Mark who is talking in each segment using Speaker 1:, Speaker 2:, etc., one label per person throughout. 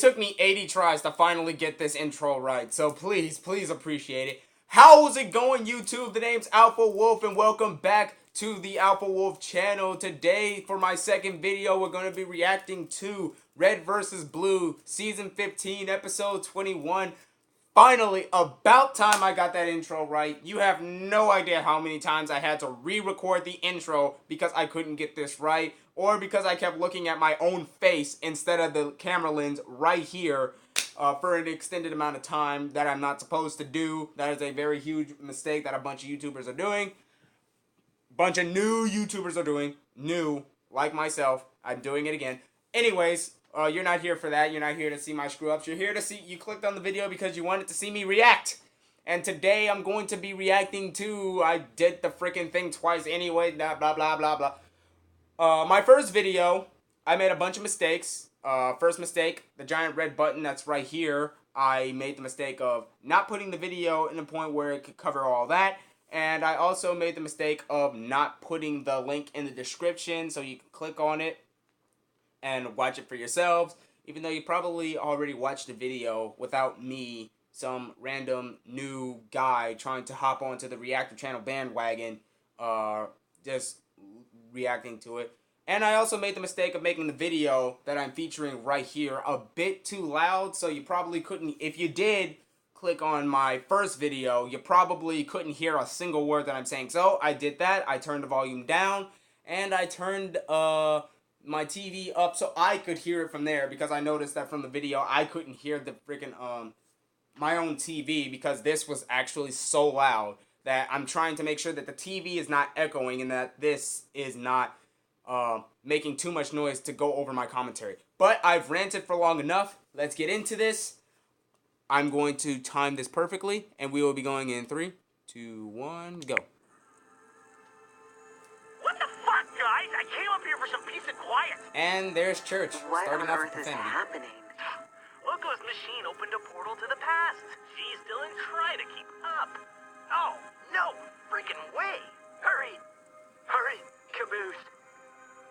Speaker 1: took me 80 tries to finally get this intro right, so please appreciate it. How's it going, YouTube? The name's Alpha Wolf, and welcome back to the Alpha Wolf channel. Today, for my second video, we're going to be reacting to Red vs. Blue, Season 15, Episode 21. Finally, about time I got that intro right. You have no idea how many times I had to re-record the intro because I couldn't get this right, or because I kept looking at my own face instead of the camera lens right here for an extended amount of time that I'm not supposed to do. That is a very huge mistake that a bunch of YouTubers are doing. Bunch of new YouTubers are doing. New, like myself. I'm doing it again. Anyways, you're not here for that. You're not here to see my screw-ups. You're here to see... You clicked on the video because you wanted to see me react. And today I'm going to be reacting to... I did the freaking thing twice anyway. Blah, blah, blah, blah, blah. My first video, I made a bunch of mistakes. First mistake, the giant red button that's right here. I made the mistake of not putting the video in a point where it could cover all that. And I also made the mistake of not putting the link in the description so you can click on it and watch it for yourselves, even though you probably already watched the video without me, some random new guy trying to hop onto the Reactor Channel bandwagon, just reacting to it. And I also made the mistake of making the video that I'm featuring right here a bit too loud, so you probably couldn't, if you did click on my first video, you probably couldn't hear a single word that I'm saying. So I did that. I turned the volume down, and I turned my TV up so I could hear it from there, because I noticed that from the video I couldn't hear the freaking my own TV because this was actually so loud that I'm trying to make sure that the TV is not echoing and that this is not making too much noise to go over my commentary. But I've ranted for long enough. Let's get into this. I'm going to time this perfectly, and we will be going in 3, 2, 1, go.
Speaker 2: What the fuck, guys? I came up here for some peace and quiet.
Speaker 1: And there's Church,
Speaker 3: What
Speaker 1: starting
Speaker 3: on
Speaker 1: off
Speaker 3: earth
Speaker 1: with
Speaker 3: is
Speaker 1: profanity.
Speaker 3: happening?
Speaker 2: Loco's machine opened a portal to the past. She's still in try to keep up. Oh, no freaking way. Hurry. Hurry, Caboose.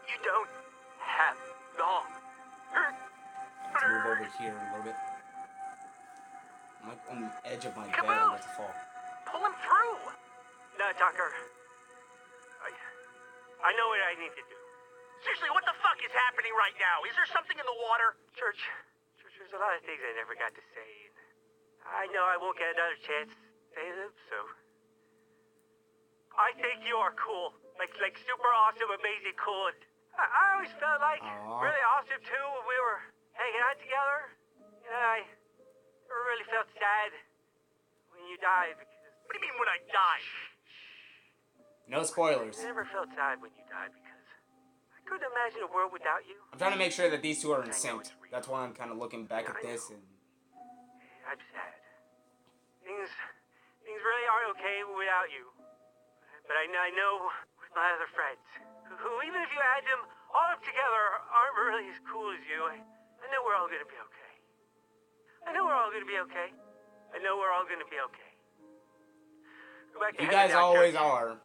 Speaker 2: You don't have long.
Speaker 1: Move over here a little bit. I'm like on the edge of my bed. I'm about to fall.
Speaker 2: Pull him through. No, Tucker. I know what I need to do. Seriously, what the fuck is happening right now? Is there something in the water? Church, there's a lot of things I never got to say. I know I won't get another chance to say them, so... I think you are cool. Like super awesome, amazing cool. And I always felt like really awesome, too, when we were hanging out together. You know, I never really felt sad when you died. Because... What do you mean when I died?
Speaker 1: No spoilers.
Speaker 2: I never felt sad when you died because I couldn't imagine a world without you.
Speaker 1: I'm trying to make sure that these two are in sync. That's why I'm kind of looking back at this and...
Speaker 2: I'm sad. Things really aren't okay without you. But I know with my other friends, who even if you add them all up together, aren't really as cool as you. I know we're all gonna be okay. I know we're all gonna be okay. I know we're all gonna be okay. Go back to
Speaker 1: you guys always
Speaker 2: Church.
Speaker 1: are.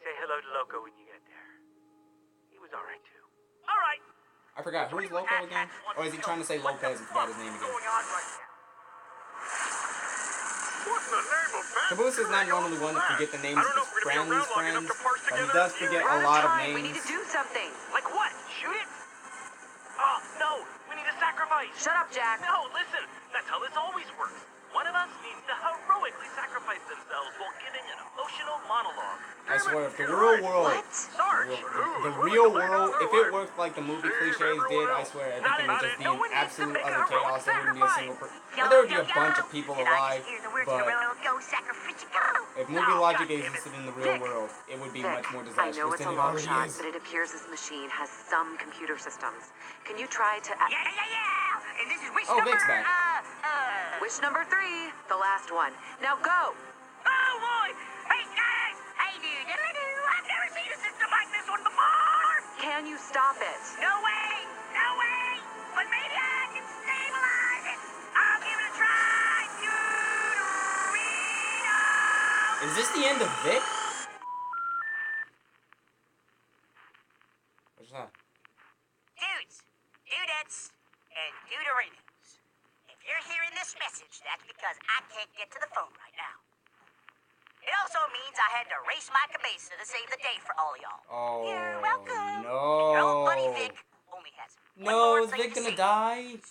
Speaker 2: Say hello to Loco when you get there. He was alright too. Alright.
Speaker 1: I forgot, who's Loco again? Or is he trying to say Lopez and forgot his name again?
Speaker 2: What in the name of that?
Speaker 1: Caboose is not normally one to forget the names of his friends, but he does forget
Speaker 3: We're
Speaker 1: a lot of
Speaker 3: We need
Speaker 1: names.
Speaker 3: to do something.
Speaker 2: Like what? Shoot it? Oh, no. We need a sacrifice.
Speaker 3: Shut up, Jack.
Speaker 2: No, listen. That's how this always works. One of us needs to heroically sacrifice themselves while giving an emotional monologue.
Speaker 1: I swear, if the real world,
Speaker 3: What?
Speaker 2: Sarge.
Speaker 1: the real world, if it worked like the movie cliches did, I swear everything would just be in absolute utter chaos. There wouldn't be a single person. There would be a bunch of people alive, but if movie logic existed in the real world, it would be much more
Speaker 3: I know
Speaker 1: disastrous
Speaker 3: it's a
Speaker 1: than it
Speaker 3: long
Speaker 1: already
Speaker 3: shot,
Speaker 1: is.
Speaker 3: but it appears this machine has some computer systems. Can you try to...
Speaker 2: Yeah. And this is wish
Speaker 1: Oh, Vic's back.
Speaker 3: Wish number 3, the last one. Now go!
Speaker 2: Oh, boy. Hey, guys. Hey, dude. I've never seen a system like this one before.
Speaker 3: Can you stop it?
Speaker 2: No way. No way. But maybe I can stabilize it. I'll give it a try.
Speaker 1: Is this the end of Vic? What's that?
Speaker 2: Dudes, dudettes, and duderinos.
Speaker 4: you're hearing this message, that's because I can't get to the phone right now. It also means I had to race my cabeza to save the day for all y'all.
Speaker 1: Oh,
Speaker 4: You're welcome.
Speaker 1: no.
Speaker 4: Your old buddy Vic only has one
Speaker 1: No,
Speaker 4: more
Speaker 1: is
Speaker 4: thing
Speaker 1: Vic
Speaker 4: to
Speaker 1: gonna
Speaker 4: say.
Speaker 1: die?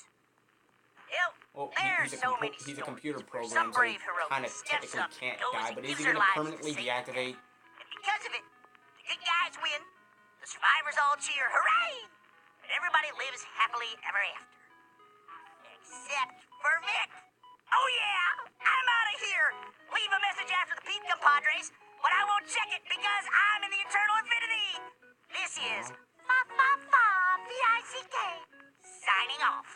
Speaker 4: Well, there's
Speaker 1: He's
Speaker 4: so many
Speaker 1: he's a
Speaker 4: stories
Speaker 1: computer
Speaker 4: where
Speaker 1: program,
Speaker 4: some
Speaker 1: so he
Speaker 4: brave heroic
Speaker 1: kind of
Speaker 4: steps
Speaker 1: technically
Speaker 4: up and
Speaker 1: can't
Speaker 4: goes
Speaker 1: die,
Speaker 4: and
Speaker 1: but is
Speaker 4: gives
Speaker 1: he
Speaker 4: their
Speaker 1: gonna
Speaker 4: lives to
Speaker 1: permanently
Speaker 4: save the day.
Speaker 1: deactivate?
Speaker 4: And because of it, the good guys win, the survivors all cheer hooray, and everybody lives happily ever after. Except for Vic. Oh yeah, I'm out of here. Leave a message after the beep, compadres, but I won't check it because I'm in the eternal infinity. This is Vick signing off.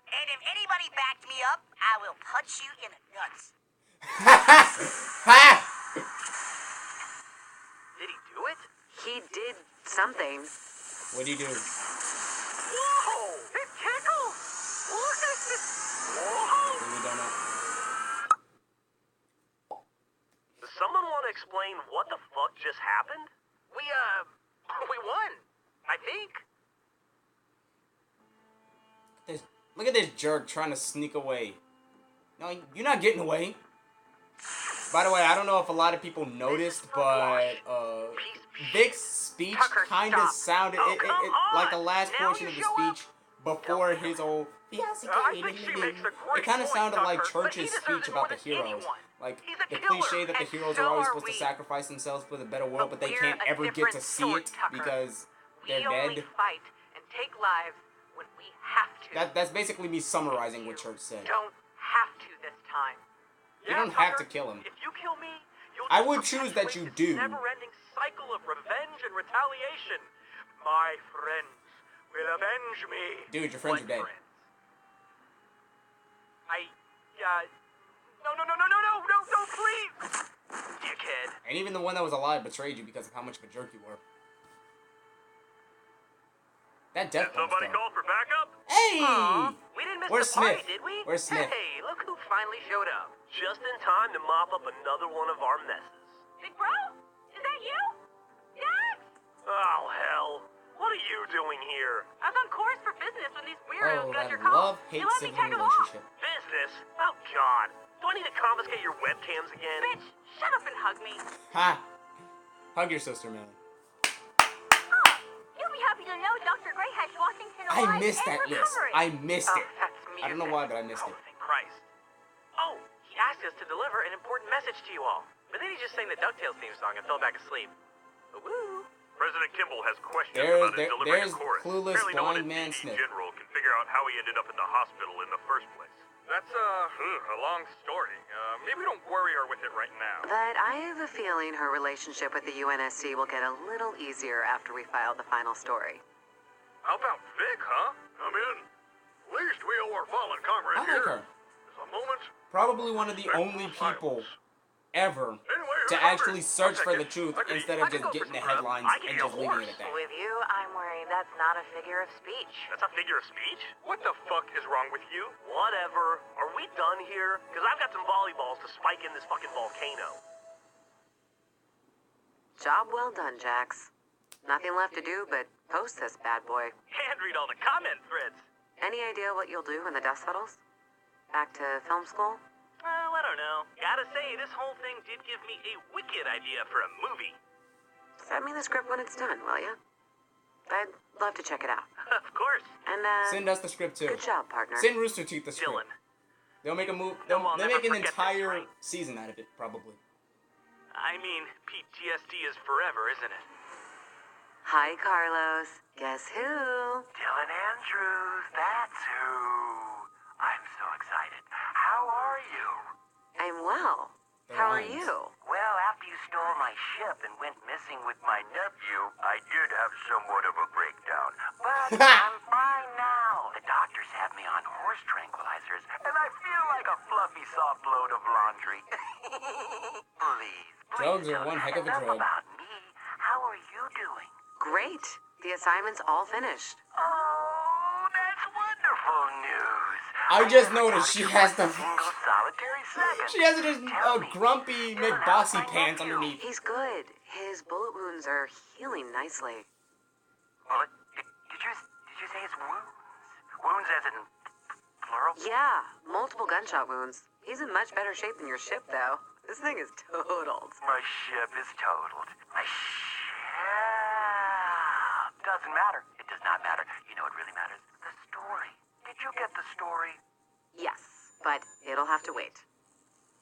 Speaker 4: And if anybody backed me up, I will punch you in the nuts.
Speaker 1: Ha!
Speaker 2: Did he do it?
Speaker 3: He did something.
Speaker 1: What'd he do?
Speaker 2: Whoa! It tickles! Look at this! Whoa!
Speaker 1: We don't know.
Speaker 2: Does someone want to explain what the fuck just happened? We won. I think.
Speaker 1: Look at this jerk trying to sneak away. No, you're not getting away. By the way, I don't know if a lot of people noticed, but Vic's speech kind of sounded like the last portion of the speech before his old. It kind of sounded like Church's speech about the heroes. Like the cliche that the heroes are always supposed to sacrifice themselves for the better world, but they can't ever get to see it because they're dead.
Speaker 5: We only fight and take lives when we have to.
Speaker 1: That's basically me summarizing what Church said.
Speaker 5: Don't have to this time.
Speaker 1: You don't have to kill him.
Speaker 2: If you kill me, you'll
Speaker 1: I would choose that you
Speaker 2: perpetuate this
Speaker 1: do.
Speaker 2: never-ending cycle of revenge and retaliation. My friends will avenge me.
Speaker 1: Dude, your friends are dead.
Speaker 2: No, please! Dickhead.
Speaker 1: And even the one that was alive betrayed you because of how much of a jerk you were. That death bomb
Speaker 2: Somebody
Speaker 1: stuff.
Speaker 2: called for backup?
Speaker 1: Hey!
Speaker 5: We didn't miss
Speaker 1: Where's
Speaker 5: the party,
Speaker 1: Smith?
Speaker 5: did we?
Speaker 1: Where's Smith?
Speaker 5: Hey, look who finally showed up.
Speaker 2: Just in time to mop up another one of our messes.
Speaker 5: Big bro? Is that you? Yes!
Speaker 2: Oh, hell. What are you doing here?
Speaker 5: I was on course for business when these weirdos
Speaker 1: Oh,
Speaker 5: got
Speaker 1: that
Speaker 5: your call.
Speaker 1: love-hate
Speaker 5: You let me
Speaker 1: sibling
Speaker 5: tag along.
Speaker 1: relationship.
Speaker 2: Business? Oh, God. Do I need to confiscate your webcams again?
Speaker 5: Bitch, shut up and hug me.
Speaker 1: Ha! Hug your sister, man.
Speaker 5: Oh, you'll be happy to know Dr. Gray has Washington alive
Speaker 1: I missed
Speaker 5: and
Speaker 1: that list.
Speaker 5: recovering.
Speaker 1: I missed it.
Speaker 5: That's
Speaker 1: I don't know why, but I missed it.
Speaker 2: Thank Christ. Oh, he asked us to deliver an important message to you all. But then he just sang the DuckTales theme song and fell back asleep. Woo! President Kimball has questions about his delivery
Speaker 1: there's
Speaker 2: of chorus.
Speaker 1: clueless
Speaker 2: Apparently no one
Speaker 1: blind
Speaker 2: in
Speaker 1: man
Speaker 2: DD
Speaker 1: Smith.
Speaker 2: General can figure out how he ended up in the hospital in the first place. That's a long story. Maybe don't worry her with it right now.
Speaker 3: But I have a feeling her relationship with the UNSC will get a little easier after we file the final story.
Speaker 2: How about Vic, huh? Come in. Least we owe our fallen comrade
Speaker 1: I like her.
Speaker 2: There's a moment.
Speaker 1: Probably one of the only people ever to actually search for the truth instead of just getting the headlines and just leaving it at that.
Speaker 5: With you, I'm worried that's not a figure of speech.
Speaker 2: That's a figure of speech? What the fuck is wrong with you? Whatever. Are we done here? Because I've got some volleyballs to spike in this fucking volcano.
Speaker 3: Job well done, Jax. Nothing left to do but post this bad boy.
Speaker 2: And read all the comment threads.
Speaker 3: Any idea what you'll do when the dust settles? Back to film school?
Speaker 2: I don't know. Gotta say, this whole thing did give me a wicked idea for a movie.
Speaker 3: Send me the script when it's done, will ya? I'd love to check it out.
Speaker 2: Of course.
Speaker 3: And,
Speaker 1: Send us the script too.
Speaker 3: good job, partner.
Speaker 1: Send Rooster Teeth the script.
Speaker 2: Dylan.
Speaker 1: They'll make a move.
Speaker 2: No,
Speaker 1: They'll
Speaker 2: I'll
Speaker 1: make
Speaker 2: never
Speaker 1: an
Speaker 2: forget this,
Speaker 1: entire
Speaker 2: right?
Speaker 1: season out of it, probably.
Speaker 2: I mean, PTSD is forever, isn't it?
Speaker 3: Hi, Carlos. Guess who?
Speaker 4: Dylan Andrews, that's who. I'm so excited. How are you?
Speaker 3: I'm well. How are you?
Speaker 4: Well, after you stole my ship and went missing with my nephew, I did have somewhat of a breakdown. But I'm fine now. The doctors have me on horse tranquilizers, and I feel like a fluffy, soft load of laundry. Please,
Speaker 1: Drugs are one heck of a
Speaker 4: enough
Speaker 1: drug.
Speaker 4: about me. How are you doing?
Speaker 3: Great. The assignment's all finished.
Speaker 4: Oh, that's wonderful news.
Speaker 1: I just noticed she has the.
Speaker 4: Single solitary second.
Speaker 1: She has this grumpy McBossy pants underneath.
Speaker 3: He's good. His bullet wounds are healing nicely.
Speaker 4: Well, did you say it's wounds? Wounds as in
Speaker 2: Plural?
Speaker 3: Yeah, multiple gunshot wounds. He's in much better shape than your ship, though. This thing is totaled.
Speaker 2: My ship is totaled. My ship doesn't matter. It does not matter. You know what really matters? The story. Did you get the story?
Speaker 3: Yes, but it'll have to wait.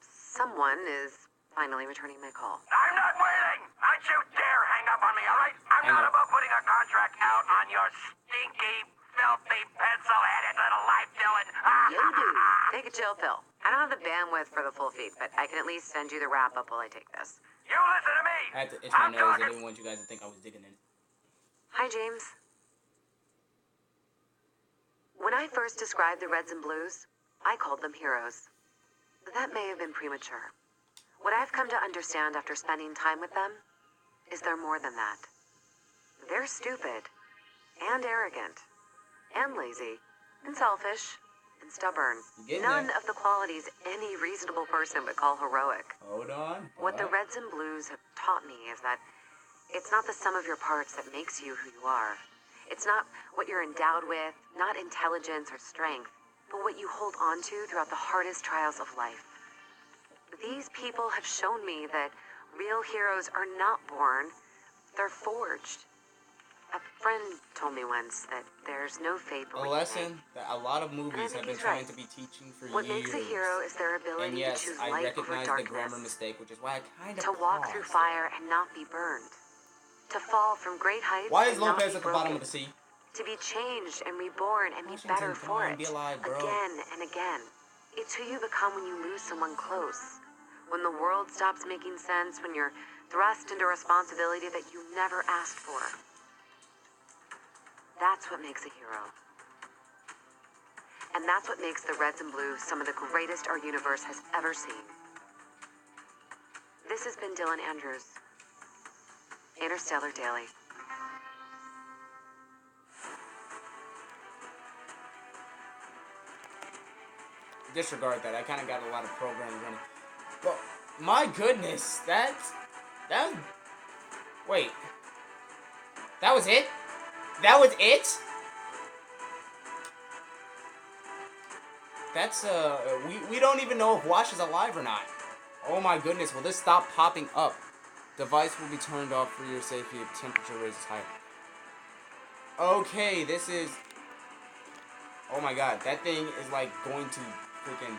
Speaker 3: Someone is finally returning my call.
Speaker 2: I'm not waiting! Don't you dare hang up on me, all right? I'm
Speaker 1: Hang
Speaker 2: not
Speaker 1: up.
Speaker 2: about putting a contract out on your stinky, filthy, pencil-headed little life, Dylan.
Speaker 3: You do. Take a chill pill. I don't have the bandwidth for the full feed, but I can at least send you the wrap-up while I take this.
Speaker 2: You listen to me!
Speaker 1: I had to itch my
Speaker 2: I'm
Speaker 1: nose. I
Speaker 2: talking.
Speaker 1: didn't want you guys to think I was digging in.
Speaker 3: Hi, James. When I first described the Reds and Blues, I called them heroes. That may have been premature. What I've come to understand after spending time with them is they're more than that. They're stupid, and arrogant, and lazy, and selfish, and stubborn.
Speaker 1: You getting
Speaker 3: None
Speaker 1: there.
Speaker 3: of the qualities any reasonable person would call heroic.
Speaker 1: Hold on.
Speaker 3: What the Reds and Blues have taught me is that it's not the sum of your parts that makes you who you are. It's not what you're endowed with, not intelligence or strength, but what you hold on to throughout the hardest trials of life. These people have shown me that real heroes are not born, they're forged. A friend told me once that there's no fate but
Speaker 1: A
Speaker 3: what you
Speaker 1: lesson
Speaker 3: make.
Speaker 1: that a lot of movies have
Speaker 3: think
Speaker 1: been
Speaker 3: he's
Speaker 1: trying
Speaker 3: right.
Speaker 1: to be teaching for
Speaker 3: What
Speaker 1: years.
Speaker 3: makes a hero is their ability
Speaker 1: And yes,
Speaker 3: to choose
Speaker 1: I
Speaker 3: light over
Speaker 1: recognize the grammar
Speaker 3: darkness,
Speaker 1: mistake, which is why I kind of
Speaker 3: to walk through
Speaker 1: paused.
Speaker 3: fire and not be burned, to fall from great heights
Speaker 1: Why is
Speaker 3: and not
Speaker 1: Lopez
Speaker 3: be
Speaker 1: at the bottom of
Speaker 3: broken.
Speaker 1: the sea?
Speaker 3: To be changed and reborn and be
Speaker 1: Washington,
Speaker 3: better
Speaker 1: come
Speaker 3: for
Speaker 1: on,
Speaker 3: it.
Speaker 1: be alive, bro.
Speaker 3: Again and again. It's who you become when you lose someone close. When the world stops making sense, when you're thrust into responsibility that you never asked for. That's what makes a hero. And that's what makes the Reds and Blues some of the greatest our universe has ever seen. This has been Dylan Andrews, Interstellar Daily.
Speaker 1: Disregard that. I kind of got a lot of programs running. But my goodness, that wait, that was it? That was it? That's we don't even know if Wash is alive or not. Oh my goodness, will this stop popping up? Device will be turned off for your safety if temperature raises higher. Okay, this is... Oh my god, that thing is like going to freaking...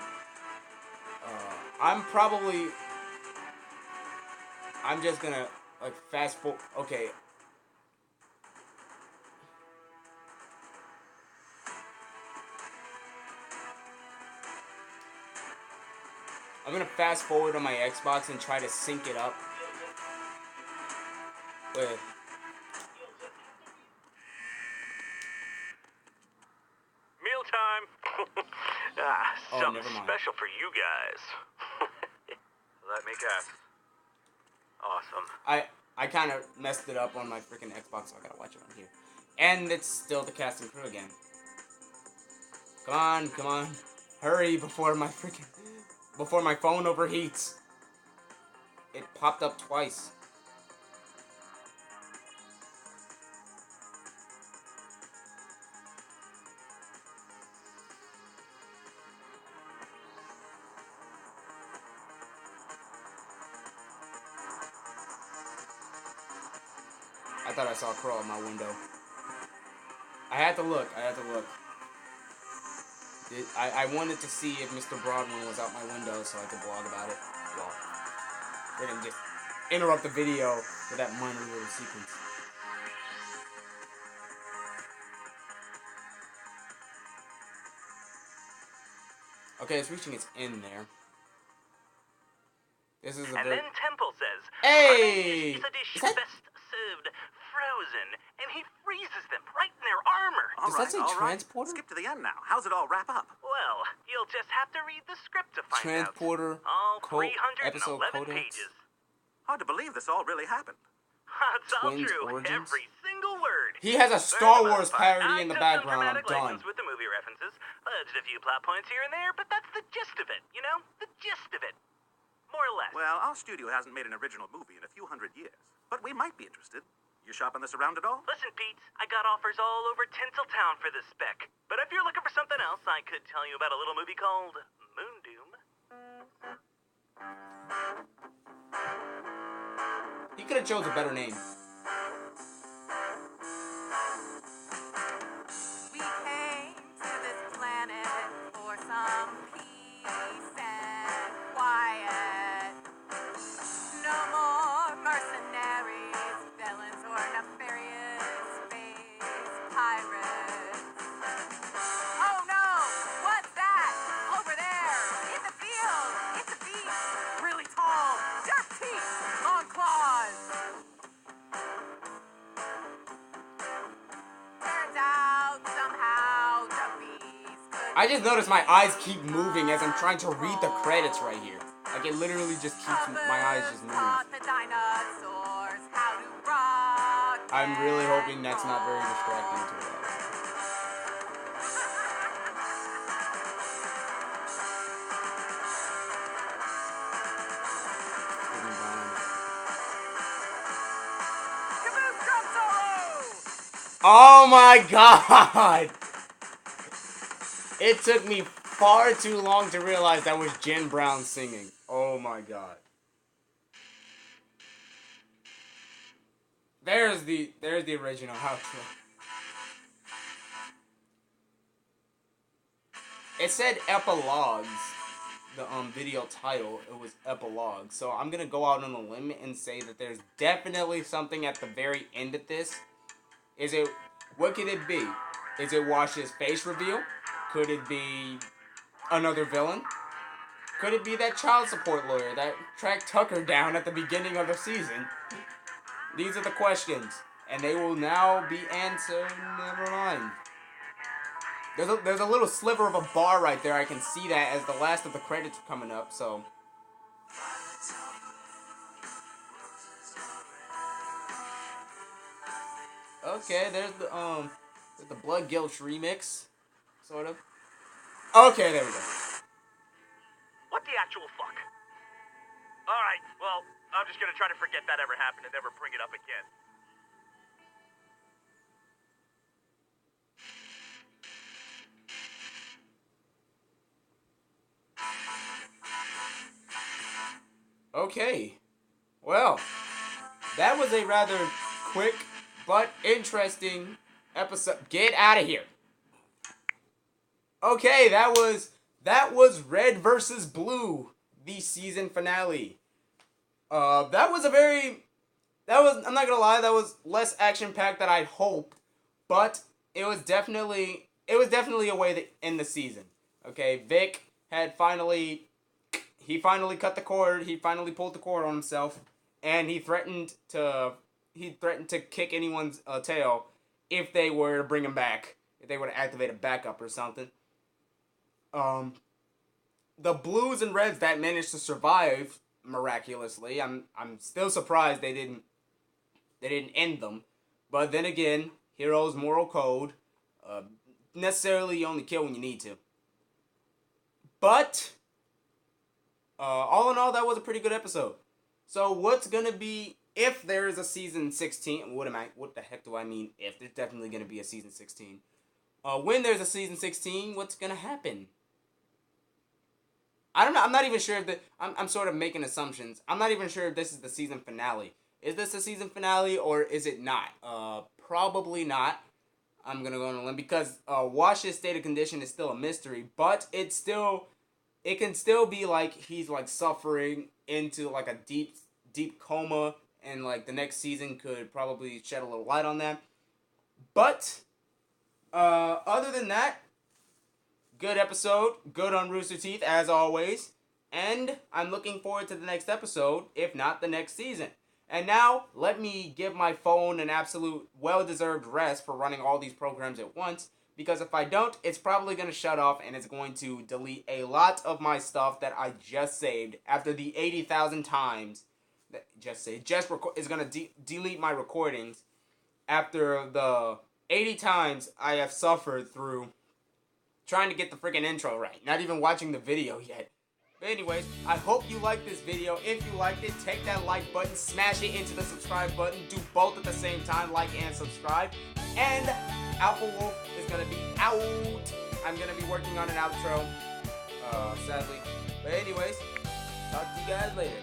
Speaker 1: I'm just gonna like fast forward. Okay. I'm gonna fast forward on my Xbox and try to sync it up with...
Speaker 2: Mealtime.
Speaker 1: Oh,
Speaker 2: Something
Speaker 1: never mind.
Speaker 2: special for you guys. Let me guess. Awesome.
Speaker 1: I kind of messed it up on my freaking Xbox, so I gotta watch it on here. And it's still the cast and crew again. Come on, come on. Hurry before my phone overheats. It popped up twice. I thought I saw a crow out my window. I had to look. I wanted to see if Mr. Broadwin was out my window so I could blog about it. Well, we're gonna just interrupt the video for that minor little sequence. Okay, it's reaching its end there. This is a
Speaker 2: And
Speaker 1: very...
Speaker 2: then Temple says,
Speaker 1: Hey!
Speaker 2: "Revenge is a dish
Speaker 1: Is that...
Speaker 2: best served frozen," and he freezes them right in their armor.
Speaker 1: Does that say transporter?
Speaker 6: Skip to the end now. How's it all wrap up?
Speaker 2: Well, you'll just have to read the script to find
Speaker 1: Transporter,
Speaker 2: out. All
Speaker 1: episode
Speaker 2: 311
Speaker 1: codex.
Speaker 2: pages.
Speaker 6: Hard to believe this all really happened.
Speaker 2: It's all
Speaker 1: Twins
Speaker 2: true.
Speaker 1: origins?
Speaker 2: Every single word.
Speaker 1: He has a
Speaker 2: For
Speaker 1: Star
Speaker 2: the
Speaker 1: Wars
Speaker 2: most part,
Speaker 1: parody in the
Speaker 2: I took some
Speaker 1: background. I'm
Speaker 2: dramatic
Speaker 1: done.
Speaker 2: license with the movie references, fudged a few plot points here and there, but that's the gist of it, you know? The gist of it. More or less.
Speaker 6: Well, our studio hasn't made an original movie in a few hundred years, but we might be interested. You shopping this around at all?
Speaker 2: Listen, Pete, I got offers all over Tinseltown for this spec. But if you're looking for something else, I could tell you about a little movie called Moondoom.
Speaker 1: He could have chose a better name.
Speaker 3: We came to this planet for some peace and quiet. No more mercenaries, villains, or nefarious space pirates. Oh no! What's that? Over there! In the field! It's a beast! Really tall! Sharp teeth! Long claws! Turns out somehow the beast could
Speaker 1: I just noticed my eyes keep moving as I'm trying to read the credits right here. Like, it literally just keeps my eyes just moving.
Speaker 3: taught the dinosaurs how to rock.
Speaker 1: I'm really hoping that's not very distracting to us.
Speaker 3: Caboose drum solo!
Speaker 1: Oh my god! It took me far too long to realize that was Jen Brown singing. Oh my god. There's the original outro. It said epilogues. The video title, it was epilogue. So I'm gonna go out on a limb and say that there's definitely something at the very end of this. What could it be? Is it Wash's face reveal? Could it be another villain? Could it be that child support lawyer that tracked Tucker down at the beginning of the season? These are the questions, and they will now be answered. Never mind. There's a little sliver of a bar right there. I can see that as the last of the credits are coming up, so. Okay, there's the Blood Gulch remix, sort of. Okay, there we go.
Speaker 2: What the actual fuck? Alright, well, I'm just gonna try to forget that ever happened and never bring it up again.
Speaker 1: Okay. Well, that was a rather quick but interesting episode. Get out of here. Okay, that was Red versus Blue, the season finale. I'm not gonna lie, that was less action-packed than I'd hoped, but it was definitely a way to end the season. Okay, Vic had finally cut the cord. He finally pulled the cord on himself, and he threatened to kick anyone's tail if they were to bring him back, if they were to activate a backup or something. The Blues and Reds that managed to survive miraculously. I'm still surprised they didn't end them. But then again, Heroes moral code. Necessarily you only kill when you need to. But all in all, that was a pretty good episode. So what's gonna be if there is a season 16? What the heck do I mean? If there's definitely gonna be a season 16. When there's a season 16, what's gonna happen? I don't know. I'm not even sure if I'm sort of making assumptions. I'm not even sure if this is the season finale. Is this a season finale or is it not? Probably not. I'm gonna go on a limb because Wash's state of condition is still a mystery, but it can still be like he's like suffering into like a deep coma, and like the next season could probably shed a little light on that. But other than that, good episode, good on Rooster Teeth as always, and I'm looking forward to the next episode, if not the next season. And now, let me give my phone an absolute well-deserved rest for running all these programs at once, because if I don't, it's probably going to shut off and it's going to delete a lot of my stuff that I just saved after the 80,000 times that is going to delete my recordings after the 80 times I have suffered through trying to get the freaking intro right. Not even watching the video yet. But anyways, I hope you liked this video. If you liked it, take that like button, smash it into the subscribe button. Do both at the same time, like and subscribe. And Alpha Wolf is gonna be out. I'm gonna be working on an outro, sadly. But anyways, talk to you guys later.